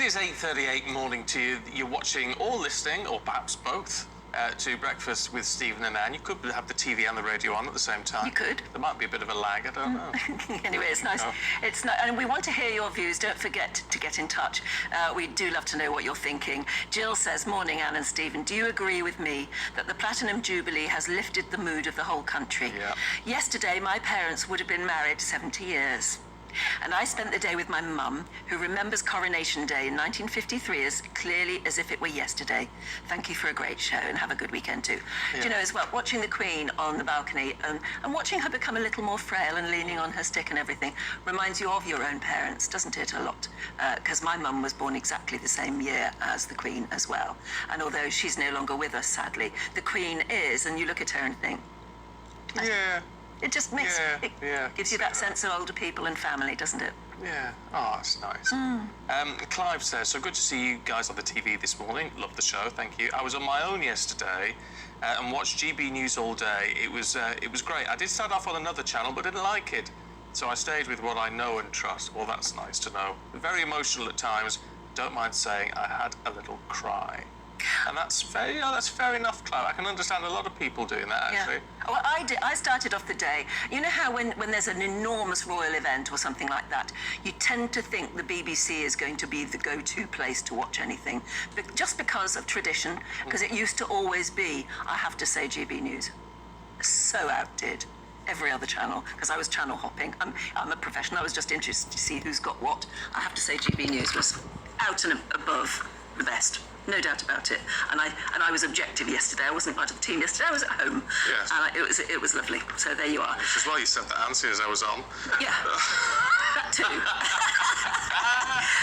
is 8:38 morning to you. You're watching or listening, or perhaps both, to Breakfast with Stephen and Anne. You could have the TV and the radio on at the same time. You could. There might be a bit of a lag, I don't know. Anyway, it's nice. It's not, and we want to hear your views. Don't forget to get in touch. We do love to know what you're thinking. Jill says, morning, Anne and Stephen. Do you agree with me that the Platinum Jubilee has lifted the mood of the whole country? Yeah. Yesterday, my parents would have been married 70 years. And I spent the day with my mum, who remembers Coronation Day in 1953 as clearly as if it were yesterday. Thank you for a great show, and have a good weekend too. Yeah. Do you know, as well, watching the Queen on the balcony and watching her become a little more frail and leaning on her stick and everything reminds you of your own parents, doesn't it, a lot? Because my mum was born exactly the same year as the Queen as well. And although she's no longer with us, sadly, the Queen is, and you look at her and think, Yeah. it just makes gives you that sense of older people and family, doesn't it? Yeah. Oh, that's nice. Clive says, so good to see you guys on the TV this morning. Love the show, thank you. I was on my own yesterday and watched GBNEWS all day. It was great. I did start off on another channel, but didn't like it. So I stayed with what I know and trust. Well, that's nice to know. Very emotional at times. Don't mind saying I had a little cry. And that's fair enough, Clive. I can understand a lot of people doing that, actually. Yeah. Well, I started off the day, you know how when there's an enormous royal event or something like that, you tend to think the BBC is going to be the go-to place to watch anything, but just because of tradition, because it used to always be, I have to say, GBNEWS. So outdid every other channel, because I was channel hopping. I'm a professional. I was just interested to see who's got what. I have to say GBNEWS was out and above the best. No doubt about it. And I was objective yesterday. I wasn't part of the team yesterday. I was at home. Yes. And it was lovely. So there you are. Which is why you said that answer as I was on. Yeah. That too.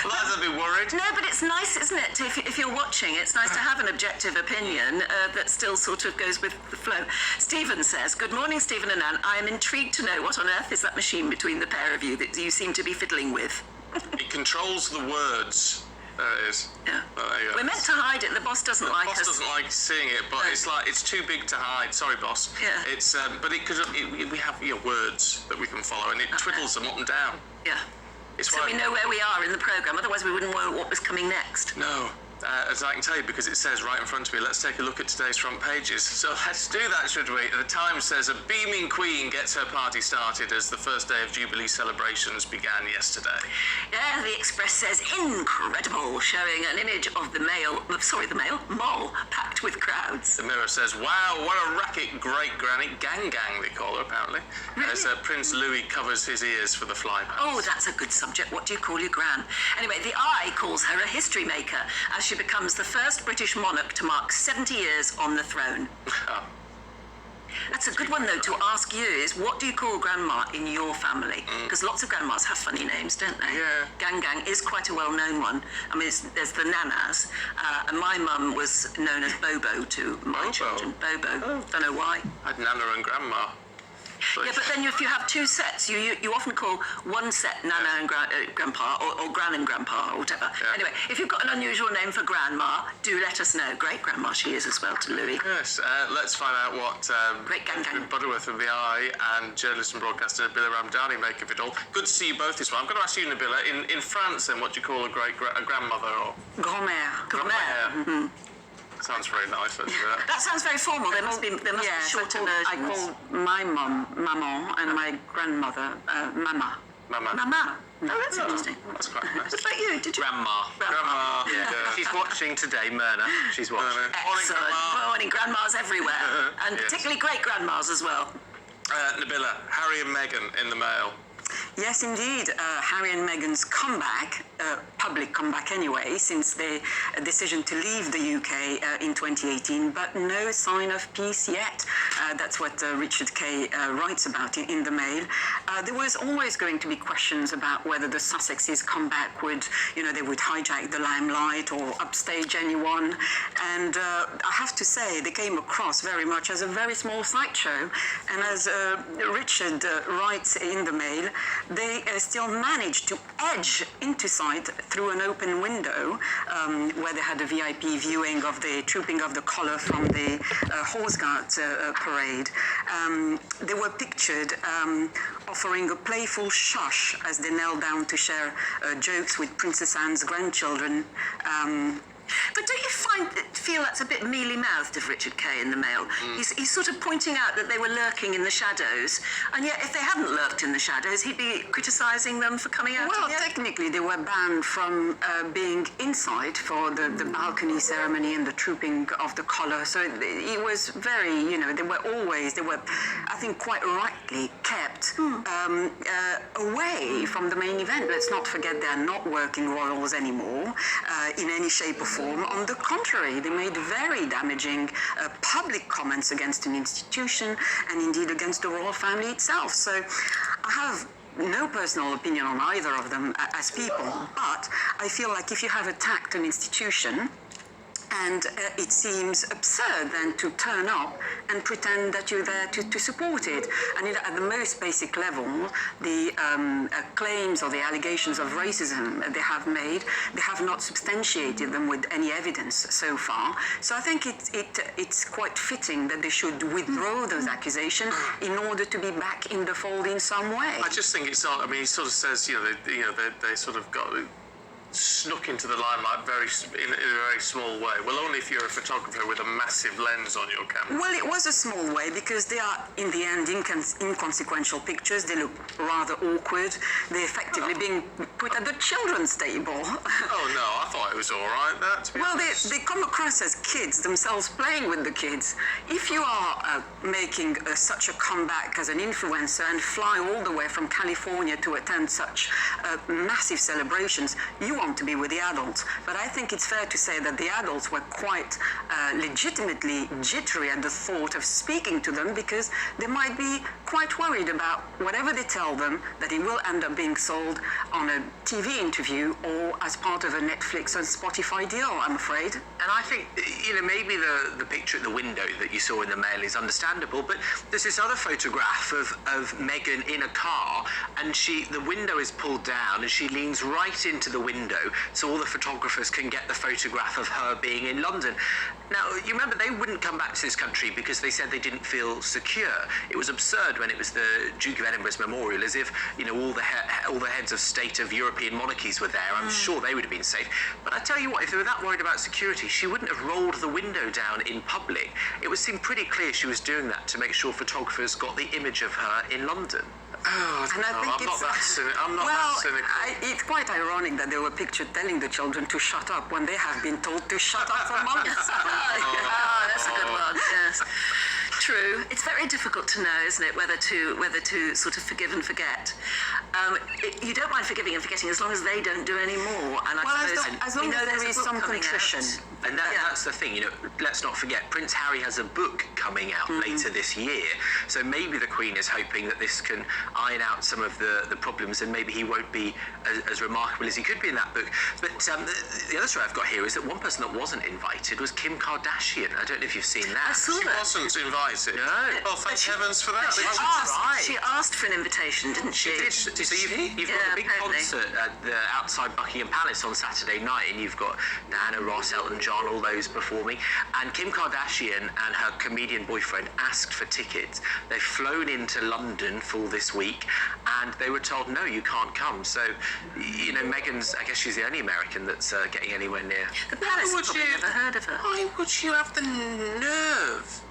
Well, I'd be worried. No, but it's nice, isn't it? If you're watching, it's nice to have an objective opinion that still sort of goes with the flow. Stephen says, good morning, Stephen and Anne. I am intrigued to know what on earth is that machine between the pair of you that you seem to be fiddling with. It controls the words. There it is. Yeah. Oh, We're meant to hide it. The boss doesn't like us. The boss doesn't like seeing it, but it's too big to hide. Sorry, boss. Yeah. It's but we have words that we can follow, and it twiddles them up and down. Yeah. So we know where we are in the programme. Otherwise, we wouldn't know what was coming next. No. As I can tell you, because it says right in front of me, let's take a look at today's front pages. So let's do that, should we? The Times says a beaming Queen gets her party started as the first day of Jubilee celebrations began yesterday. Yeah, the Express says incredible, showing an image of the mall packed with crowds. The Mirror says, wow, what a racket, great granny. Gang they call her, apparently. Really? As Prince Louis covers his ears for the flypast. Oh, that's a good subject. What do you call your gran? Anyway, the Eye calls her a history maker as she becomes the first British monarch to mark 70 years on the throne. That's a good one, though, to ask you is, what do you call grandma in your family? Because lots of grandmas have funny names, don't they? Yeah. Gang is quite a well-known one. I mean, there's the nanas, and my mum was known as Bobo to my children. Bobo. Oh. Don't know why. I had Nana and Grandma. Yeah, but then if you have two sets, you often call one set Nana and Grandpa, or Gran and Grandpa, or whatever. Yeah. Anyway, if you've got an unusual name for Grandma, do let us know. Great Grandma she is as well to Louis. Yes, let's find out what Great gang. Butterworth of the Eye and journalist and broadcaster Nabila Ramdani make of it all. Good to see you both this one. I'm going to ask you, Nabila, in France then, what do you call a grandmother or? Grand-mère. Mm-hmm. Sounds very nice. That sounds very formal. There must be shorter versions. I call my mum Maman and my grandmother Mama. Mama. Oh, that's interesting. That's quite nice. What about you? Did you? Grandma. Yeah. She's watching today, Myrna. She's watching. Excellent. Morning, grandmas everywhere, and particularly great grandmas as well. Nabila, Harry and Meghan in the Mail. Yes, indeed. Harry and Meghan's comeback, public comeback anyway, since their decision to leave the UK in 2018, but no sign of peace yet. That's what Richard Kay writes about in the Mail. There was always going to be questions about whether the Sussexes come back would, they would hijack the limelight or upstage anyone. And I have to say, they came across very much as a very small sideshow. And as Richard writes in the Mail, they still managed to edge into sight through an open window where they had a VIP viewing of the trooping of the colour from the Horse Guards parade. They were pictured offering a playful shush as they knelt down to share jokes with Princess Anne's grandchildren. But don't you feel that's a bit mealy-mouthed of Richard Kay in the Mail? He's sort of pointing out that they were lurking in the shadows, and yet if they hadn't lurked in the shadows, he'd be criticising them for coming out. Well, technically, they were banned from being inside for the balcony ceremony and the trooping of the colour. So it was very, they were, I think, quite rightly kept away from the main event. Let's not forget they're not working royals anymore in any shape or form. On the contrary, they made very damaging public comments against an institution and indeed against the royal family itself. So I have no personal opinion on either of them as people, but I feel like if you have attacked an institution, and it seems absurd then to turn up and pretend that you're there to support it. And at the most basic level, the claims or the allegations of racism they have made, they have not substantiated them with any evidence so far. So I think it's quite fitting that they should withdraw those accusations in order to be back in the fold in some way. I just think it's not. I mean, he sort of says, they sort of got snuck into the limelight in a very small way. Well, only if you're a photographer with a massive lens on your camera. Well, it was a small way because they are, in the end, inconsequential pictures. They look rather awkward. They're effectively being put at the children's table. Oh, no, I thought it was all right, that, to be Well, honest. they come across as kids themselves playing with the kids. If you are making such a comeback as an influencer and fly all the way from California to attend such massive celebrations, you want to be with the adults. But I think it's fair to say that the adults were quite legitimately jittery at the thought of speaking to them because they might be quite worried about whatever they tell them, that it will end up being sold on a TV interview or as part of a Netflix and Spotify deal, I'm afraid. And I think, maybe the picture at the window that you saw in the Mail is understandable, but there's this other photograph of Meghan in a car, and the window is pulled down, and she leans right into the window so all the photographers can get the photograph of her being in London. Now, you remember they wouldn't come back to this country because they said they didn't feel secure. It was absurd when it was the Duke of Edinburgh's memorial, as if, all the heads of state of European monarchies were there. I'm sure they would have been safe. But I tell you what, if they were that worried about security, she wouldn't have rolled the window down in public. It would seem pretty clear she was doing that to make sure photographers got the image of her in London. Oh, And I think I'm not that cynical. It's quite ironic that they were pictured telling the children to shut up when they have been told to shut up for months. That's a good one, yes. True. It's very difficult to know, isn't it, whether to sort of forgive and forget. You don't mind forgiving and forgetting as long as they don't do any more. And I suppose as long as there is some contrition. And that's the thing, let's not forget, Prince Harry has a book coming out later this year. So maybe the Queen is hoping that this can iron out some of the problems, and maybe he won't be as remarkable as he could be in that book. But the other story I've got here is that one person that wasn't invited was Kim Kardashian. I don't know if you've seen that. I saw She that. wasn't invited. No. Well, thank heavens for that. She asked for an invitation, didn't she? So you've got a big concert at outside Buckingham Palace on Saturday night, and you've got Diana Ross, Elton John, all those performing. And Kim Kardashian and her comedian boyfriend asked for tickets. They've flown into London for this week, and they were told, no, you can't come. So, Meghan's, I guess she's the only American that's getting anywhere near. The palace has probably never heard of her. Why would you have the nerve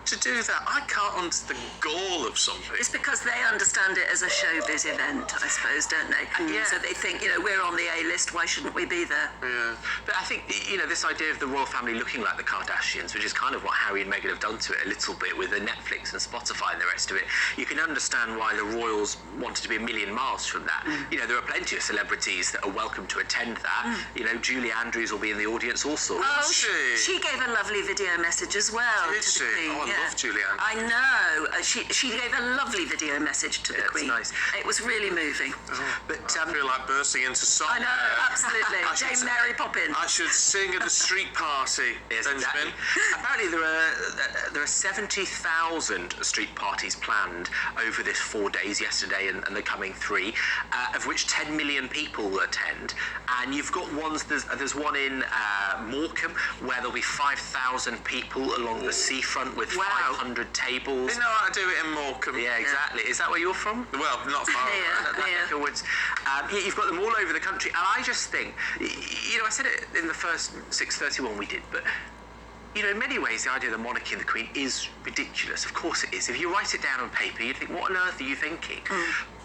to do that? I can't understand the gall of something. It's because they understand it as a showbiz event, I suppose, don't they? Yeah. So they think, we're on the A-list, why shouldn't we be there? Yeah. But I think, this idea of the royal family looking like the Kardashians, which is kind of what Harry and Meghan have done to it a little bit with the Netflix and Spotify and the rest of it, you can understand why the royals wanted to be a million miles from that. There are plenty of celebrities that are welcome to attend that. Julie Andrews will be in the audience, all sorts. Oh, she gave a lovely video message as well Did to she? the Queen. Oh, I love Julianne. I know. She gave a lovely video message to the Queen. Nice. It was really moving. But I feel like bursting into song. I know, absolutely. Dame Mary Poppins. I should sing at a street party, Yes, Benjamin. exactly. Apparently there are 70,000 street parties planned over this 4 days, yesterday and the coming 3, of which 10 million people will attend. And you've got ones, there's one in Morecambe where there'll be 5,000 people along the seafront with 500 tables. They know how to do it in Morecambe. Yeah, exactly. Is that where you're from? Well, not far away. You've got them all over the country, and I just think, I said it in the first 6:31 we did, but in many ways, the idea of the monarchy and the Queen is ridiculous. Of course it is. If you write it down on paper, you'd think, what on earth are you thinking?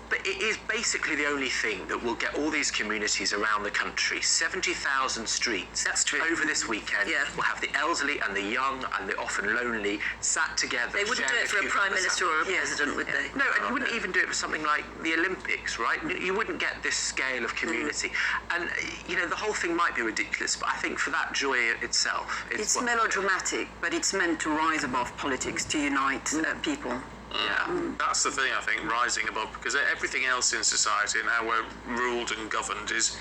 But it is basically the only thing that will get all these communities around the country, 70,000 streets. That's true. Over this weekend, will have the elderly and the young and the often lonely sat together. They wouldn't do it for a Prime Minister or a President, would they? No, and you wouldn't even do it for something like the Olympics, right? You wouldn't get this scale of community. And, the whole thing might be ridiculous, but I think for that joy itself... It's melodramatic, but it's meant to rise above politics, to unite people. Yeah, that's the thing, I think, rising above, because everything else in society and how we're ruled and governed is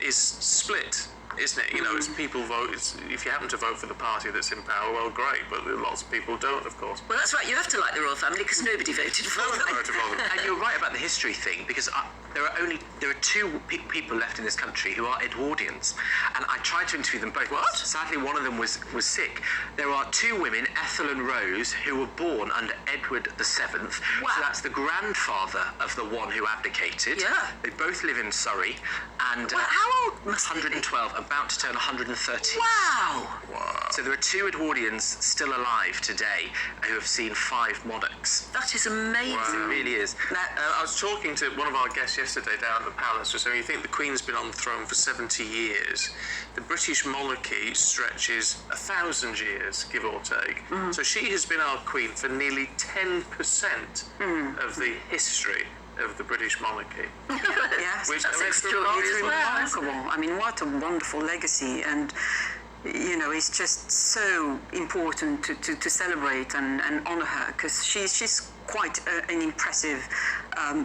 split, isn't it? As people vote, if you happen to vote for the party that's in power, well, great, but lots of people don't, of course. Well, that's right. You have to like the royal family because nobody voted for them. Voted for them. And you're right about the history thing, because there are 2 people left in this country who are Edwardians, and I tried to interview them both. What? Sadly, one of them was sick. There are 2 women, Ethel and Rose, who were born under Edward VII. Wow. So that's the grandfather of the one who abdicated. Yeah. They both live in Surrey, and Well, how old must they be? 112, about to turn 113. Wow. So there are 2 Edwardians still alive today who have seen 5 monarchs. That is amazing. It really is. I was talking to one of our guests yesterday down at the palace, just saying, you think the Queen's been on the throne for 70 years. The British monarchy stretches 1,000 years, give or take. So she has been our Queen for nearly 10% of the history of the British monarchy. Yes, Which that's makes it extraordinary as it's remarkable. I mean, what a wonderful legacy, and it's just so important to celebrate and honour her, because she's quite an impressive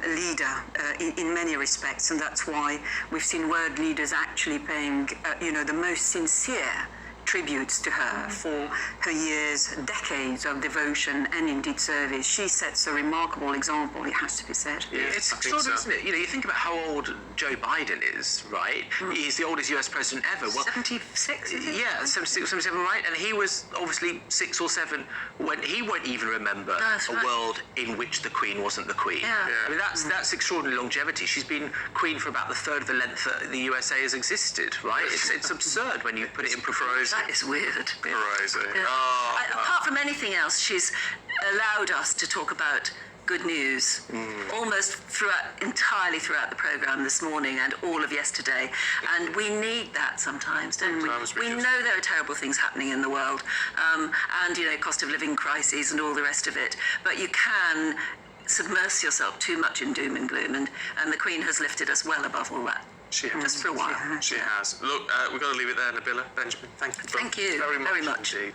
leader in many respects, and that's why we've seen world leaders actually paying the most sincere tributes to her for her years, decades of devotion and indeed service. She sets a remarkable example, it has to be said. Yeah, It's I think extraordinary, so. isn't it? You think about how old Joe Biden is, right? He's the oldest US president ever. Well, 76, is it? yeah, 76, 77, right? And he was obviously 6 or 7 when he won't even remember That's a right. world in which the Queen wasn't the Queen. Yeah. I mean, that's extraordinary longevity. She's been Queen for about the third of the length that the USA has existed, right? It's absurd when you put it in proportion. That is weird. Crazy. Yeah. Oh, Apart from anything else, she's allowed us to talk about good news almost entirely throughout the programme this morning and all of yesterday. And we need that sometimes, don't we? Sometimes we We do. know there are terrible things happening in the world, and cost of living crises and all the rest of it. But you can submerge yourself too much in doom and gloom, and the Queen has lifted us well above all that. she has. Just for a while. She has. Look, we've got to leave it there, Nabila. Benjamin, thank you. Thank you very very much. indeed.